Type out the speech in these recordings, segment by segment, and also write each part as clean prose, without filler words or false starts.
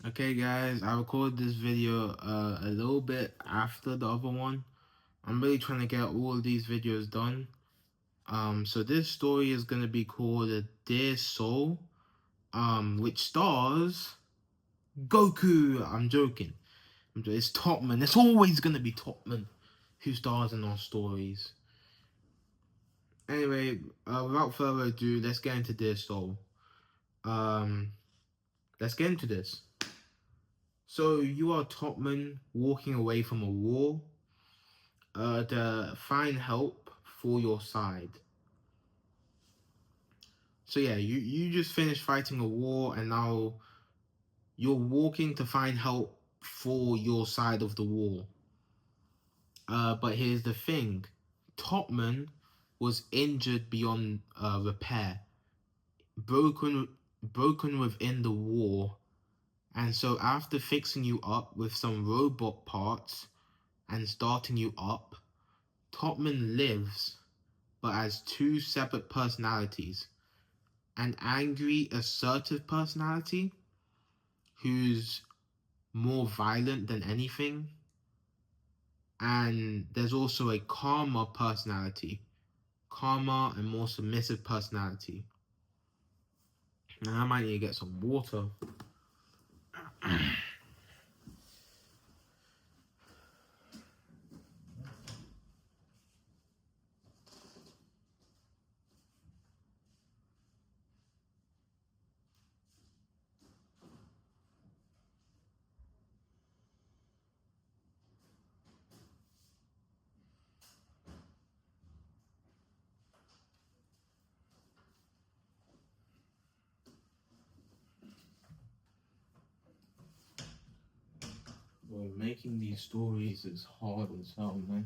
Okay guys, I recorded this video a little bit after the other one. I'm really trying to get all of these videos done. So this story is gonna be called Dear Soul, which stars Goku. I'm joking. It's Topman. It's always gonna be Topman who stars in our stories. Anyway, without further ado, let's get into Dear Soul. Let's get into this. So you are Topman walking away from a war to find help for your side. So yeah, you just finished fighting a war and now you're walking to find help for your side of the war. But here's the thing. Topman was injured beyond repair, broken within the war, and so after fixing you up with some robot parts and starting you up, Topman lives, but as two separate personalities. An angry, assertive personality who's more violent than anything. And there's also a calmer personality, calmer and more submissive personality. Now I might need to get some water. Well, making these stories is hard as hell, man.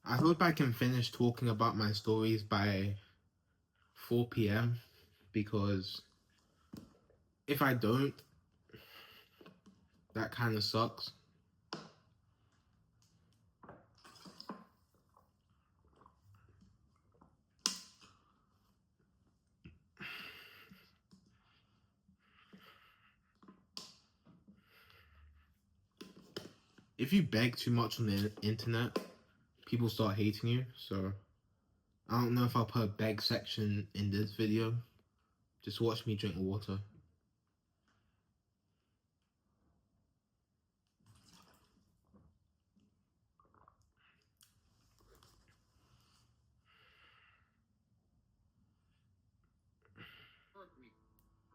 I hope I can finish talking about my stories by 4 p.m. because if I don't, that kind of sucks. If you beg too much on the internet, people start hating you, so I don't know if I'll put a beg section in this video. Just watch me drink water.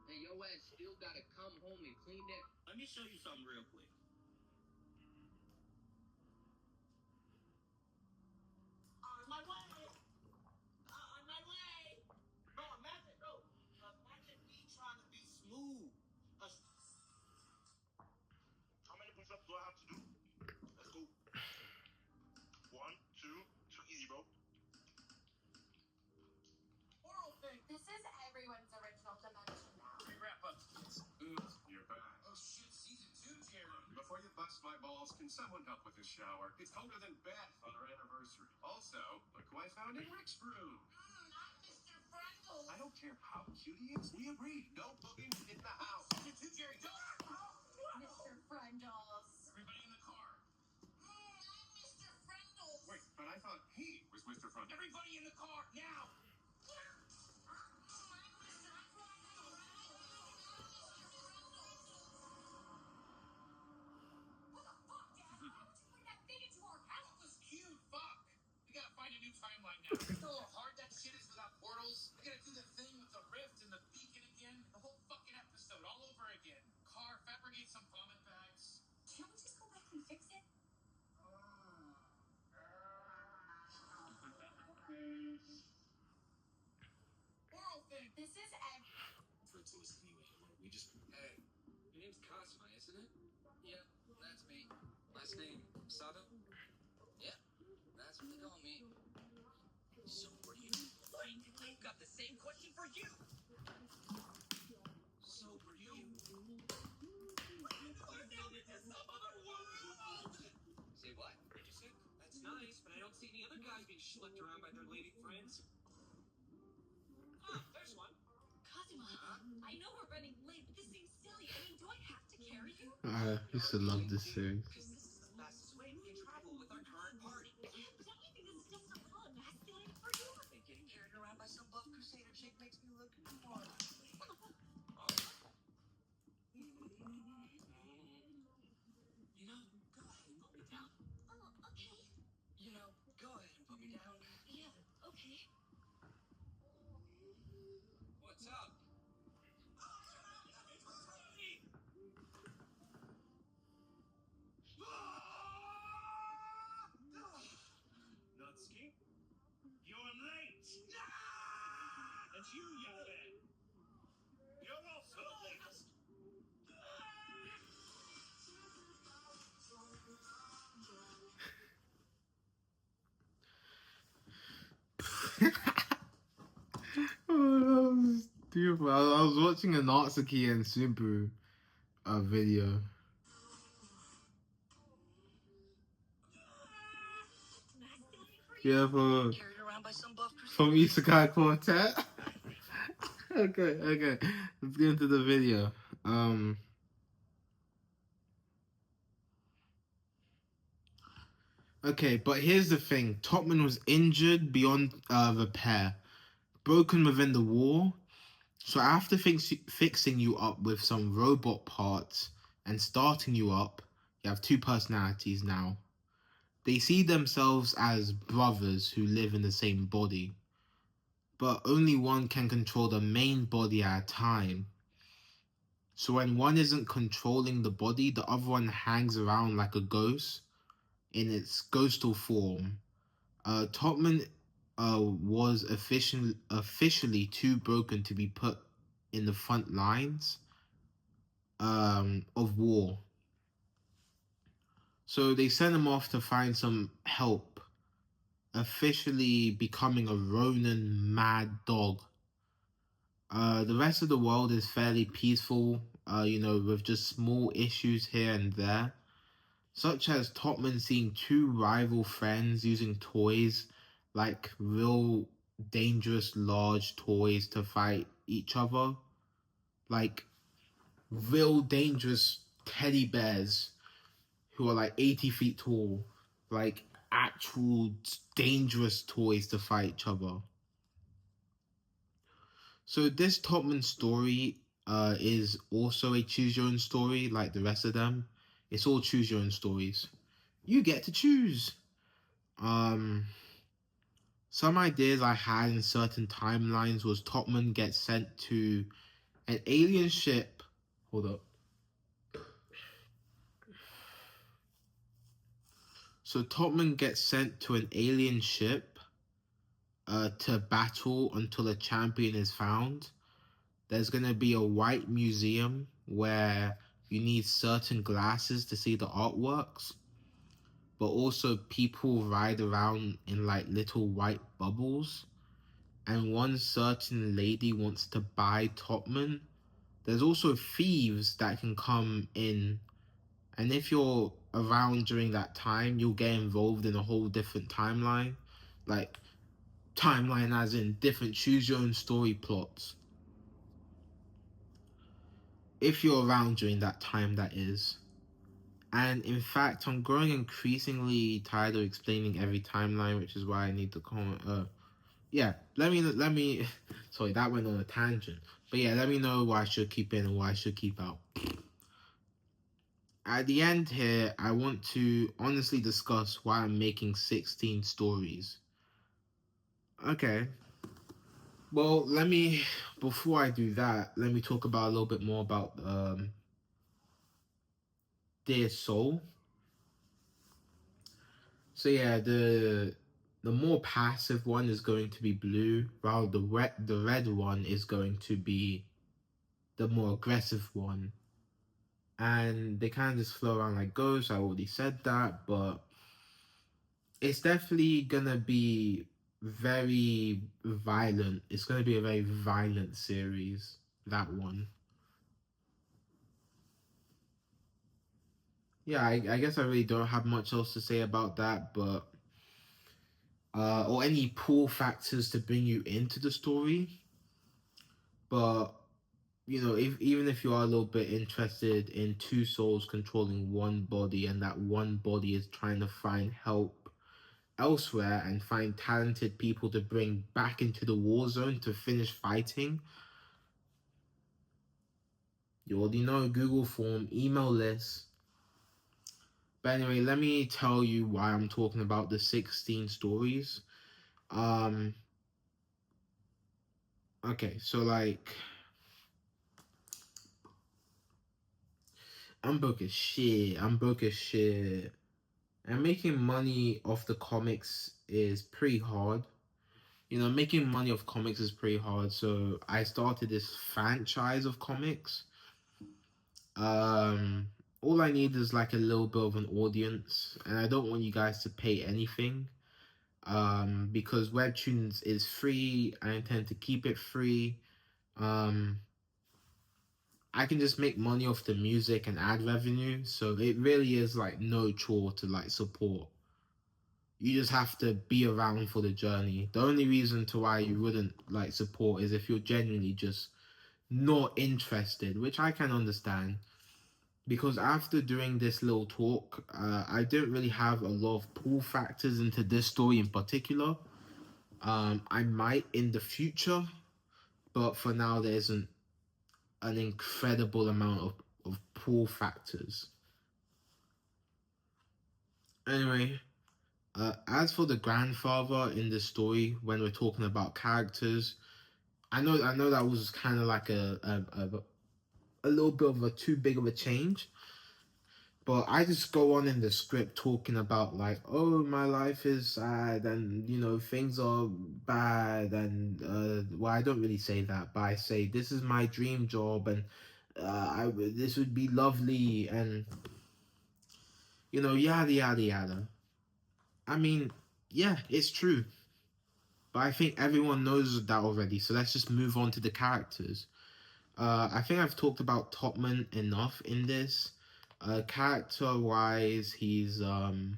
And your ass still gotta come home and clean that. Let me show you something real quick. On my way. On my way. Bro, imagine, bro. Imagine me trying to be smooth. How many push-ups do I have to do? Let's go. 1, 2, too easy, bro. Oral thing. This is everyone's original dimension now. Wrap up. Oops, you're back. Oh shit, season 2, Jerry. Before you bust my balls, can someone help with this shower? It's colder than Beth on our anniversary. Also, look who I found in Rick's room. I'm Mr. Friendle. I don't care how cute he is. We agreed. No booging in the house. Season 2, Jerry. Don't. Mr. Friendles. Everybody in the car. I'm Mr. Friendles. Wait, but I thought he was Mr. Friendles. Everybody in the car, now. Timeline now. It's a little hard that shit is without portals. We gotta do the thing with the rift and the beacon again. The whole fucking episode all over again. Car, fabricate some vomit bags. Can't we just go back and fix it? Oral thing. This is for toast anyway. We just hey. Last name, Sato? Yeah, that's what they call me. So were you? I've got the same question for you. So were you? Say what? What'd you say? That's nice, but I don't see any other guys being schlepped around by their lady friends. Huh, there's one. Kazuma, I know we're running late, but this seems silly. I mean, do I have to carry you? I used to love this series. Because this is the fastest way we can travel with our current party. Yeah, but don't you think this is just a little emasculating for you? And getting carried around by some buff crusader chick makes me look more. You know, go ahead and put me down. Oh, okay. You know, go ahead and put me down. Yeah, okay. What's up? Nutski, you're late. And you, young man, you're also late. Oh, that was stupid. I was watching a Natsuki and Subaru video. Emasculating for you? Yeah, Carried around by some buff from crusader. Isekai Quartet. Okay. Let's get into the video. Okay, but here's the thing. Topman was injured beyond repair, broken within the war. So after fixing you up with some robot parts and starting you up, you have two personalities now. They see themselves as brothers who live in the same body, but only one can control the main body at a time. So when one isn't controlling the body, the other one hangs around like a ghost in its ghostal form. Topman was officially too broken to be put in the front lines of war. So they sent him off to find some help, officially becoming a Ronin mad dog. The rest of the world is fairly peaceful, with just small issues here and there, such as Topman seeing two rival friends using toys, like real dangerous large toys to fight each other. Like real dangerous teddy bears who are like 80 feet tall. Like actual dangerous toys to fight each other. So this Topman story is also a choose your own story like the rest of them. It's all choose your own stories. You get to choose. Some ideas I had in certain timelines was Topman gets sent to an alien ship. Hold up. So Topman gets sent to an alien ship to battle until a champion is found. There's going to be a white museum where you need certain glasses to see the artworks. But also people ride around in like little white bubbles. And one certain lady wants to buy Topman. There's also thieves that can come in. And if you're around during that time, you'll get involved in a whole different timeline. Like, timeline as in different choose your own story plots. If you're around during that time, that is. And in fact, I'm growing increasingly tired of explaining every timeline, which is why I need to comment. Let me. Sorry, that went on a tangent. But yeah, let me know what I should keep in and what I should keep out. At the end here, I want to honestly discuss why I'm making 16 stories. Okay. Well, before I do that, let me talk about a little bit more about Dear Soul. So yeah, the more passive one is going to be blue, while the red one is going to be the more aggressive one. and they kind of just flow around like ghosts. I already said that, but it's definitely gonna be very violent. It's gonna be a very violent series, that one. Yeah, I guess I really don't have much else to say about that, but or any pull factors to bring you into the story. But you know, if even if you are a little bit interested in two souls controlling one body, and that one body is trying to find help elsewhere and find talented people to bring back into the war zone to finish fighting, you already know, Google form, email list. But anyway, let me tell you why I'm talking about the 16 stories. Okay, so like, I'm broke as shit. I'm broke as shit. And making money off the comics is pretty hard. You know, making money off comics is pretty hard. So I started this franchise of comics. All I need is like a little bit of an audience, and I don't want you guys to pay anything. Because Webtoons is free. I intend to keep it free. I can just make money off the music and ad revenue, so it really is like no chore to like support. You just have to be around for the journey. The only reason to why you wouldn't like support is if you're genuinely just not interested, which I can understand. Because after doing this little talk, I didn't really have a lot of pull factors into this story in particular. I might in the future, but for now there isn't an incredible amount of pull factors. Anyway, as for the grandfather in the story, when we're talking about characters, I know that was kind of like a little bit of a too big of a change, but I just go on in the script talking about like, oh, my life is sad, and you know things are bad, and well, I don't really say that, but I say this is my dream job, and this would be lovely, and you know, yada yada yada. I mean, yeah, it's true. But I think everyone knows that already, so let's just move on to the characters. I think I've talked about Topman enough in this. Character-wise, he's not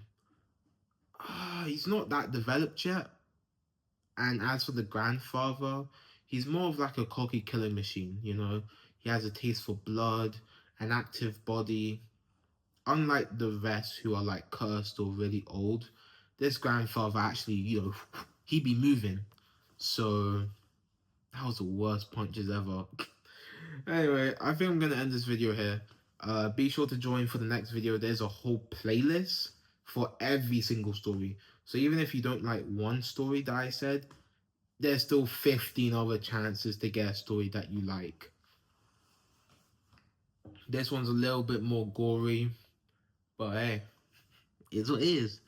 that developed yet. And as for the grandfather, he's more of like a cocky killing machine, you know? He has a taste for blood, an active body. Unlike the rest who are like cursed or really old, this grandfather actually, you know, he be moving. So that was the worst punches ever. Anyway, I think I'm gonna end this video here. Be sure to join for the next video. There's a whole playlist for every single story. So even if you don't like one story that I said, there's still 15 other chances to get a story that you like. This one's a little bit more gory, but hey, it's what it is.